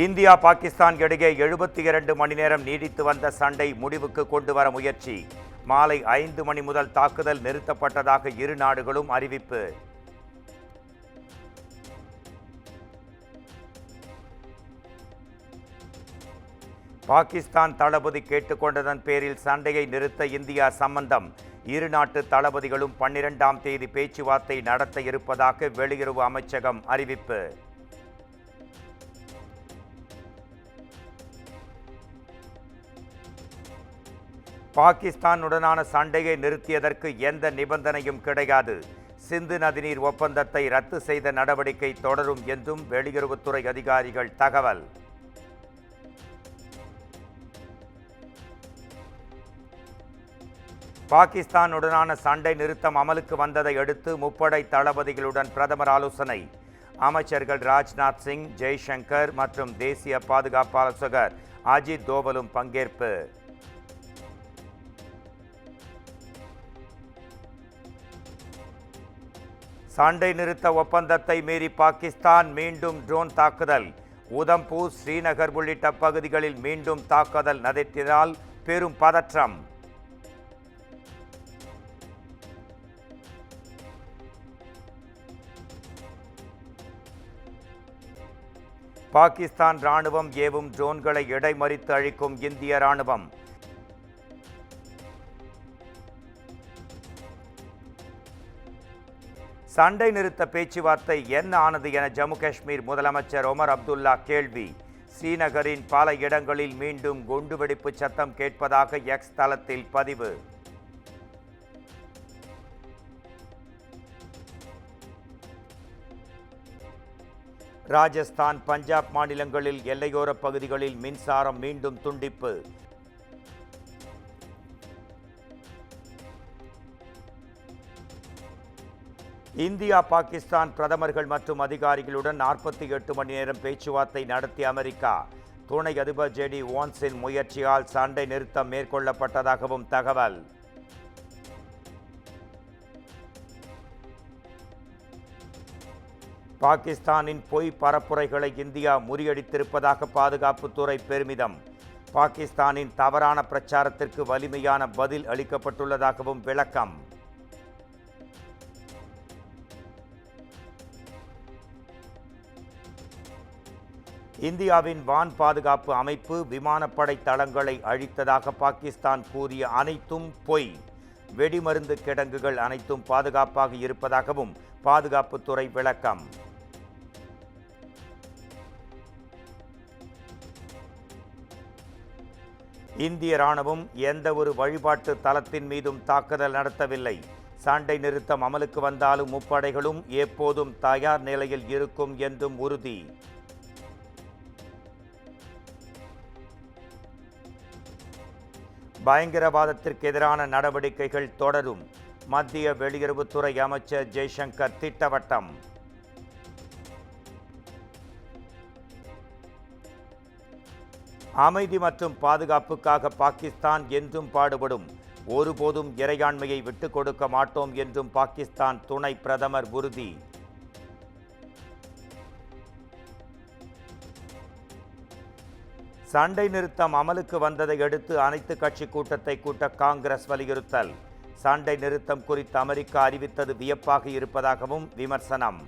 India Pakistan இடையே 72 மணி நேரம் நீடித்து வந்த சண்டை முடிவுக்கு கொண்டு வர முயற்சி. மாலை 5 மணி முதல் தாக்குதல் நிறுத்தப்பட்டதாக இரு நாடுகளும் அறிவிப்பு. பாகிஸ்தான் தளபதி கேட்டுக்கொண்டதன் பேரில் சண்டையை நிறுத்த இந்தியா சம்மந்தம். இரு நாட்டு தளபதிகளும் 12ஆம் தேதி பேச்சுவார்த்தை நடத்த இருப்பதாக வெளியுறவு அமைச்சகம் அறிவிப்பு. பாகிஸ்தானுடனான சண்டையை நிறுத்தியதற்கு எந்த நிபந்தனையும் கிடையாது. சிந்து நதிநீர் ஒப்பந்தத்தை ரத்து செய்த நடவடிக்கை தொடரும் என்றும் வெளியுறவுத்துறை அதிகாரிகள் தகவல். பாகிஸ்தானுடனான சண்டை நிறுத்தம் அமலுக்கு வந்ததை அடுத்து முப்படை தளபதிகளுடன் பிரதமர் ஆலோசனை. அமைச்சர்கள் ராஜ்நாத் சிங், ஜெய்சங்கர் மற்றும் தேசிய பாதுகாப்பு ஆலோசகர் அஜித் தோவலும் பங்கேற்பு. சண்டை நிறுத்த ஒப்பந்தத்தை மீறி பாகிஸ்தான் மீண்டும் ட்ரோன் தாக்குதல். உதம்பூர், ஸ்ரீநகர் உள்ளிட்ட பகுதிகளில் மீண்டும் தாக்குதல் நடத்தியதால் பெரும் பதற்றம். பாகிஸ்தான் ராணுவம் ஏவும் ட்ரோன்களை இடைமறித்து அழிக்கும் இந்திய ராணுவம். சண்டை நிறுத்த பேச்சுவார்த்தை என்ன ஆனது என ஜம்மு காஷ்மீர் முதலமைச்சர் ஒமர் அப்துல்லா கேள்வி. ஸ்ரீநகரின் பல இடங்களில் மீண்டும் குண்டுவெடிப்பு சத்தம் கேட்பதாக எக்ஸ் தளத்தில் பதிவு. ராஜஸ்தான், பஞ்சாப் மாநிலங்களில் எல்லையோர பகுதிகளில் மின்சாரம் மீண்டும் துண்டிப்பு. இந்தியா பாகிஸ்தான் பிரதமர்கள் மற்றும் அதிகாரிகளுடன் 48 மணி நேரம் பேச்சுவார்த்தை நடத்திய அமெரிக்கா. துணை அதிபர் ஜேடி வான்ஸின் முயற்சியால் சண்டை நிறுத்தம் மேற்கொள்ளப்பட்டதாகவும் தகவல். பாகிஸ்தானின் பொய் பரப்புரைகளை இந்தியா முறியடித்திருப்பதாக பாதுகாப்புத்துறை பெருமிதம். பாகிஸ்தானின் தவறான பிரச்சாரத்திற்கு வலிமையான பதில் அளிக்கப்பட்டுள்ளதாகவும் விளக்கம். இந்தியாவின் வான் பாதுகாப்பு அமைப்பு விமானப்படை தளங்களை அழித்ததாக பாகிஸ்தான் கூறிய அனைத்தும் பொய். வெடிமருந்து கிடங்குகள் அனைத்தும் பாதுகாப்பாக இருப்பதாகவும் பாதுகாப்புத்துறை விளக்கம். இந்திய ராணுவம் எந்த ஒரு வழிபாட்டு தளத்தின் மீதும் தாக்குதல் நடத்தவில்லை. சண்டை நிறுத்தம் அமலுக்கு வந்தாலும் முப்படைகளும் எப்போதும் தயார் நிலையில் இருக்கும் என்றும் உறுதி. பயங்கரவாதத்திற்கு எதிரான நடவடிக்கைகள் தொடரும். மத்திய வெளியுறவுத்துறை அமைச்சர் ஜெய்சங்கர் திட்டவட்டம். அமைதி மற்றும் பாதுகாப்புக்காக பாகிஸ்தான் என்றும் பாடுபடும். ஒருபோதும் இறையாண்மையை விட்டுக் கொடுக்க மாட்டோம் என்றும் பாகிஸ்தான் துணை பிரதமர் உறுதி. சண்டை நிறுத்தம் அமலுக்கு வந்ததை அடுத்து அனைத்து கட்சி கூட்டத்தை கூட்ட காங்கிரஸ் வலியுறுத்தல். சண்டை நிறுத்தம் குறித்து அமெரிக்கா அறிவித்தது வியப்பாக இருப்பதாகவும் விமர்சனம்.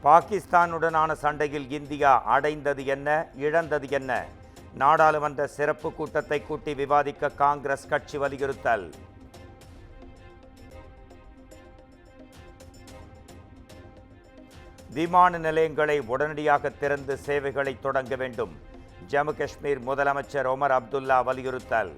பாகிஸ்தானுடனான சண்டையில் இந்தியா அடைந்தது என்ன, இழந்தது என்ன? நாடாளுமன்ற சிறப்பு கூட்டத்தை கூட்டி விவாதிக்க காங்கிரஸ் கட்சி வலியுறுத்தல். விமான நிலையங்களை உடனடியாக திறந்து சேவைகளை தொடங்க வேண்டும். ஜம்மு காஷ்மீர் முதலமைச்சர் ஒமர் அப்துல்லா வலியுறுத்தல்.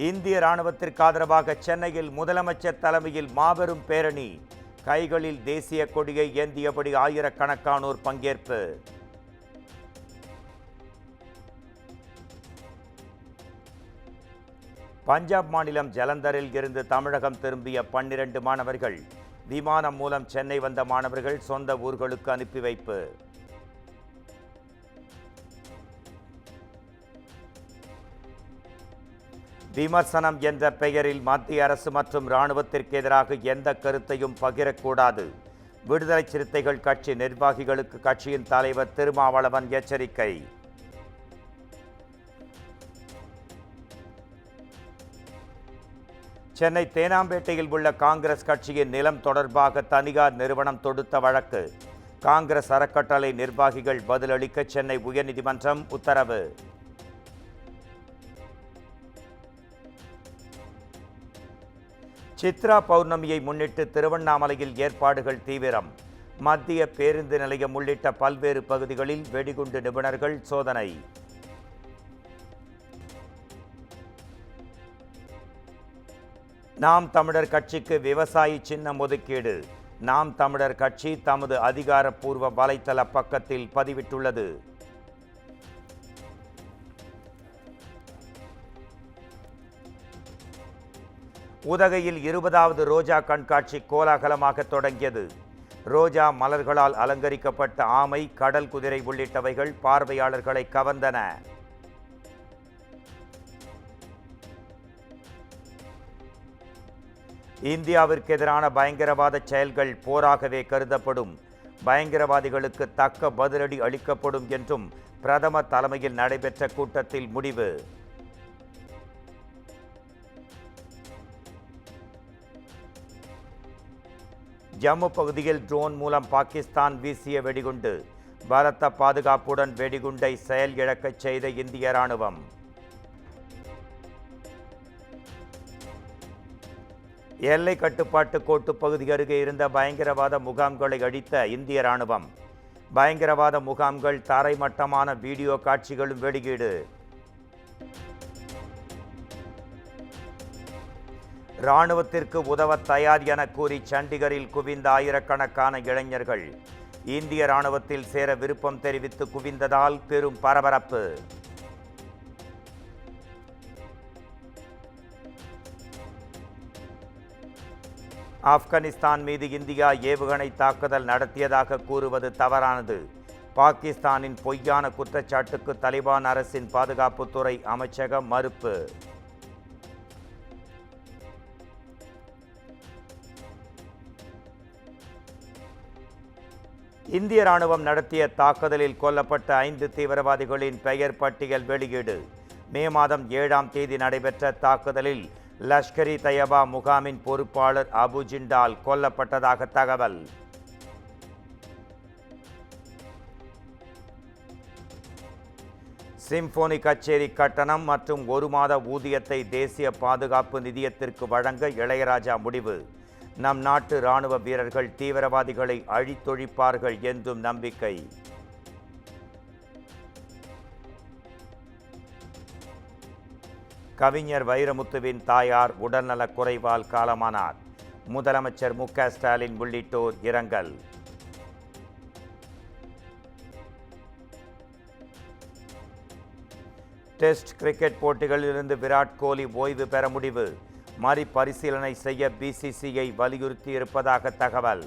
இந்திய ராணுவத்திற்கு ஆதரவாக சென்னையில் முதலமைச்சர் தலைமையில் மாபெரும் பேரணி. கைகளில் தேசிய கொடியை ஏந்தியபடி ஆயிரக்கணக்கானோர் பங்கேற்பு. பஞ்சாப் மாநிலம் ஜலந்தரில் இருந்து தமிழகம் திரும்பிய 12 மாணவர்கள். விமானம் மூலம் சென்னை வந்த மாணவர்கள் சொந்த ஊர்களுக்கு அனுப்பி வைப்பு. விமர்சனம் என்ற பெயரில் மத்திய அரசு மற்றும் இராணுவத்திற்கு எதிராக எந்த கருத்தையும் பகிரக்கூடாது. விடுதலை சிறுத்தைகள் கட்சி நிர்வாகிகளுக்கு கட்சியின் தலைவர் திருமாவளவன் எச்சரிக்கை. சென்னை தேனாம்பேட்டையில் உள்ள காங்கிரஸ் கட்சியின் நிலம் தொடர்பாக தனியார் நிறுவனம் தொடுத்த வழக்கு. காங்கிரஸ் அறக்கட்டளை நிர்வாகிகள் பதிலளிக்க சென்னை உயர்நீதிமன்றம் உத்தரவு. சித்ரா பௌர்ணமியை முன்னிட்டு திருவண்ணாமலையில் ஏற்பாடுகள் தீவிரம். மத்திய பேருந்து நிலையம் உள்ளிட்ட பல்வேறு பகுதிகளில் வெடிகுண்டு நிபுணர்கள் சோதனை. நாம் தமிழர் கட்சிக்கு விவசாயி சின்னம் ஒதுக்கீடு. நாம் தமிழர் கட்சி தமது அதிகாரப்பூர்வ வலைத்தள பக்கத்தில் பதிவிட்டுள்ளது. உதகையில் 20வது ரோஜா கண்காட்சி கோலாகலமாக தொடங்கியது. ரோஜா மலர்களால் அலங்கரிக்கப்பட்ட ஆமை, கடல் குதிரை உள்ளிட்டவைகள் பார்வையாளர்களை கவர்ந்தன. இந்தியாவிற்கு எதிரான பயங்கரவாத செயல்கள் போராகவே கருதப்படும். பயங்கரவாதிகளுக்கு தக்க பதிலடி அளிக்கப்படும் என்றும் பிரதமர் தலைமையில் நடைபெற்ற கூட்டத்தில் முடிவு. ஜம்மு பகுதியில் ட்ரோன் மூலம் பாகிஸ்தான் வீசிய வெடிகுண்டு. பலத்த பாதுகாப்புடன் வெடிகுண்டை செயல் இழக்கச் செய்த இந்திய இராணுவம். எல்லை கட்டுப்பாட்டு கோட்டு பகுதி அருகே இருந்த பயங்கரவாத முகாம்களை அழித்த இந்திய இராணுவம். பயங்கரவாத முகாம்கள் தரைமட்டமான வீடியோ காட்சிகளும் வெளியீடு. இராணுவத்திற்கு உதவ தயார் என கூறி சண்டிகரில் குவிந்த ஆயிரக்கணக்கான இளைஞர்கள். இந்திய இராணுவத்தில் சேர விருப்பம் தெரிவித்து குவிந்ததால் பெரும் பரபரப்பு. ஆப்கானிஸ்தான் மீது இந்தியா ஏவுகணை தாக்குதல் நடத்தியதாக கூறுவது தவறானது. பாகிஸ்தானின் பொய்யான குற்றச்சாட்டுக்கு தலிபான் அரசின் பாதுகாப்புத்துறை அமைச்சகம் மறுப்பு. இந்திய இராணுவம் நடத்திய தாக்குதலில் கொல்லப்பட்ட 5 தீவிரவாதிகளின் பெயர் பட்டியல் வெளியீடு. மே மாதம் 7ஆம் தேதி நடைபெற்ற தாக்குதலில் லஷ்கர்-இ தய்யபா முகாமின் பொறுப்பாளர் அபு ஜிண்டால் கொல்லப்பட்டதாக தகவல். சிம்போனி கச்சேரி கட்டணம் மற்றும் 1 மாத ஊதியத்தை தேசிய பாதுகாப்பு நிதியத்திற்கு வழங்க இளையராஜா முடிவு. நம் நாட்டு இராணுவ வீரர்கள் தீவிரவாதிகளை அழித்தொழிப்பார்கள் என்றும் நம்பிக்கை. கவிஞர் வைரமுத்துவின் தாயார் உடல்நலக் குறைவால் காலமானார். முதலமைச்சர் மு.க. ஸ்டாலின் உள்ளிட்டோர் இரங்கல். டெஸ்ட் கிரிக்கெட் போட்டிகளிலிருந்து விராட் கோலி ஓய்வு பெற முடிவு. மறுபரிசீலனை செய்ய பிசிசிஐ வலியுறுத்தி இருப்பதாக தகவல்.